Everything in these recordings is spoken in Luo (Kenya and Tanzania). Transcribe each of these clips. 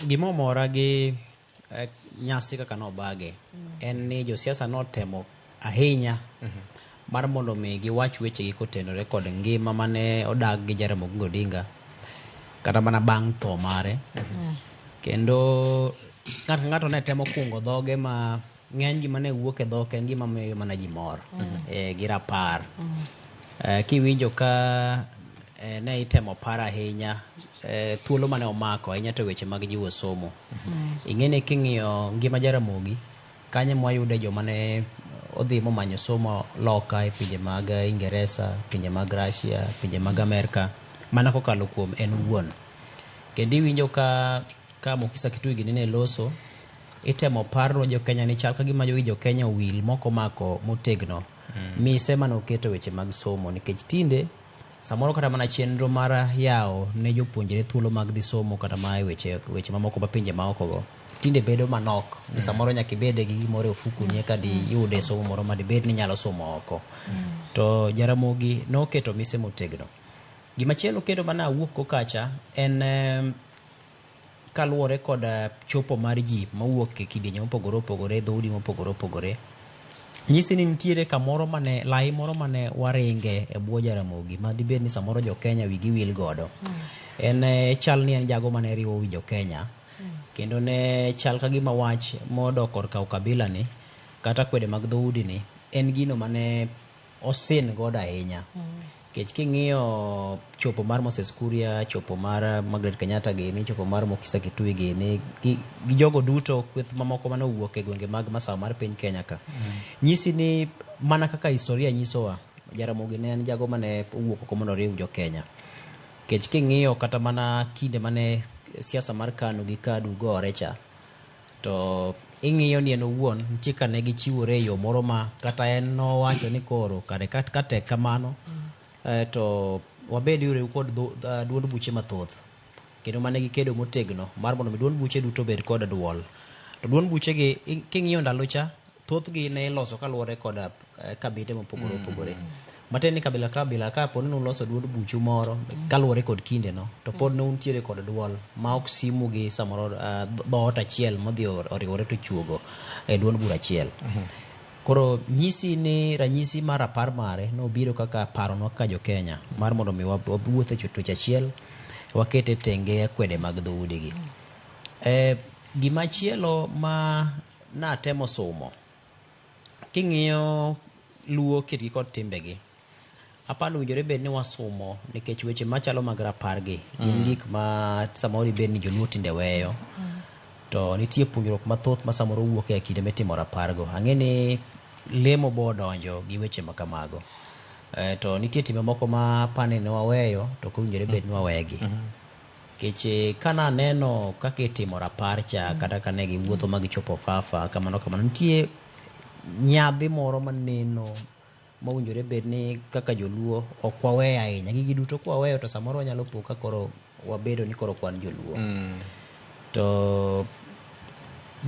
Gimomora gi nyasi kaka nobage en ni josiasa notemo ahinya mar mondo mi giwach wechegi kotenore kod ngima mane odag gi Jaramogi Oginga Odinga kata mana bang' tho mare. Kendo ng'ato ng'ato ne temo kungo dhoge ma ng'eny gima ne wuok e dhoke en gima miyo mana ji mor gi rapar. Kiwinjo ka ne itemo par ahinya thuolo mane omako ahinya to weche mag jiwo somo. Ing'eni king'iyo ngima Jaramogi kanyo mwayude joma ne odhi momanyo somo loka e pinje mag Ingeresa, pinje mag Russia, pinje mag Amerika mana kokalo kuom en wuon. Kendo iwinjo ka Mokisa Kitui ne loso itemo parno jo Kenya ni chal ka gima jo Kenya owil moko mako motegno mise mane oketo weche mag somo, nikech tinde samoro kata mana chenro mar yawo ne jopuonjre thuolo mag dhi somo kata ma weche mamoko ma pinje maoko go tinde bedo manok. Ni samoro nyaka ibede gi gimoro e ofuku ni eka di yude somo moro ma dibed ni nyalo somo oko. To Jaramogi noketo mise motegno. Gimachielo kendo mana wuok ko kacha en kaluwore kod chopo mar ji mawuok e kidienje mopogore opogore, dhoudi mopogore opogore. Nyisi ni nitiere kamoro mane lai moro mane waringe e bwo Jaramogi ma dibed ni samoro jo Kenya wigi wil godo. En chal ni en jago mane riwo wi jo Kenya. Kendo ne chal ka gima wach modok korka ukabila ni kata kwede mag dhoudi ni en gino mane osin godo ahinya. Kech king'iyo chopo mar Moses Kuria, chopo mar Margaret Kenyatta gini, chopo mar Mokisa Kitui gini gi jogo duto kweth mamoko mane owuok e gwenge mag masawa mar piny Kenya ka. Nyisi ni mana kaka historia nyisowa, Jaramogi ne en jago mane owuok oko mondo oriw jo Kenya. Kech king'iyo kata mana kinde mane siasa mar KANU gi KADU gore cha, to ing'iyo ni en owuon nitie ka ne gichiwore e yo moro ma kata en nowacho ni koro kare kate kamano to wabed yore kod duond buche mathoth. Kendo mane gikedo motegno mar mondo duond buche duto bed kod duol. To duond buche gi king'iyo ndalo cha thoth gi ne iloso kaluwore kod kabinde mopogore opogore. Mateni kabila ka poni nuloso duond buchu moro kaluwore kod kinde no to pod ne untiere kod duol ma ok simu gi samoro dhoot achiel modhi oriwore to chuogo e duond bura achiel. Koro nyisi ni ranyisi mar rapar mare nobiro kaka paronwa ka jo Kenya mar mondo mi wawuothe chutich achiel wakete tenge kwede mag dhoudi gi. Gimachielo ma natemo somo king'iyo luo kitgi kod timbegi apani owinjore bed ni wasomo nikech weche machalo mag rapar gi gin gik ma samoro ibed ni joluo tinde weyo. To nitie puonjruok mathoth ma samoro wuok e kinde mitimo rapar go. Ang'eni lemo bo donjo gi weche makamago. To nitie timbe moko ma apani ne waweyo to kowinjore bed ni wawegi. Keche kana neno kaka itimo rapar cha kata kane giwuotho ma gichopo Fafa kamano nitie nyadhi moro maneno mawinjore bed ni kaka joluo ok waweyo ahinya. Gigi duto kwa waweyo to samoro wanyalo po ka koro wabedo ni koro kwan joluo. To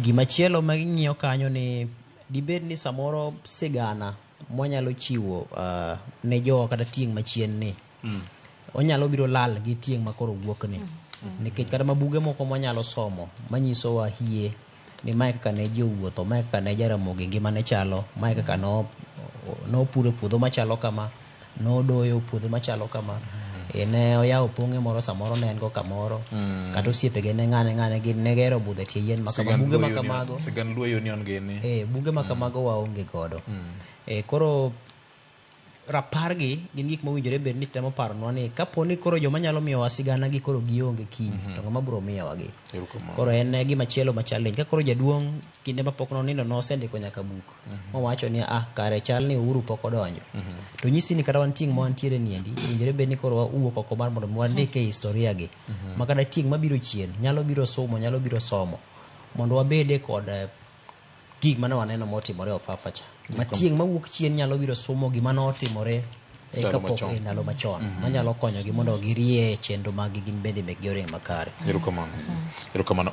gimachielo ma ing'iyo kanyo ni dibed ni samoro sigana mwanyalo chiwo ne jo kata tieng' machien ni onyalo biro lal gi tieng' ma koro wuok ni. Nikech kata mabuge moko mwanyalo somo manyiso wa hie ni mae kaka ne ji owuotho, mae kaka ne Jaramogi ngima ne chalo, mae kaka nopuro puodho machalo kama, nodoyo puodho machalo kama. Ne oyawo pong'e moro samoro ne en go kamoro kata osiepege ne ng'ane gin ne gero budhe tie yien makama buge makamago sigan luo union gini buge makamago waonge godo. Koro rapar gi gin gik mowinjore bed ni temo paronwa ni kaponi koro joma nyalo miyowa sigana gi koro gionge kiny to ng'ama biro miyowa gi. Koro en gimachielo ma challenge ka koro jaduong' kinde ma pok nonindo nosendiko nyaka buk mowacho ni kare chal ni Uhuru pok odonjo. To nyisi ni kata wan tieng' ma wantiere niendi owinjore bed ni koro wawuok oko mar mondo wandike historia gi ma kata tieng' mabiro chien nyalo biro somo mondo wabede kod gik mane waneno motimore Ofafa cha. Ma tieng' mawuok chien nyalo biro somo gima notimore kapok e ndalo machon manyalo konyogi mondo girie chenro mag gin bende mek yore makare. Erokamano.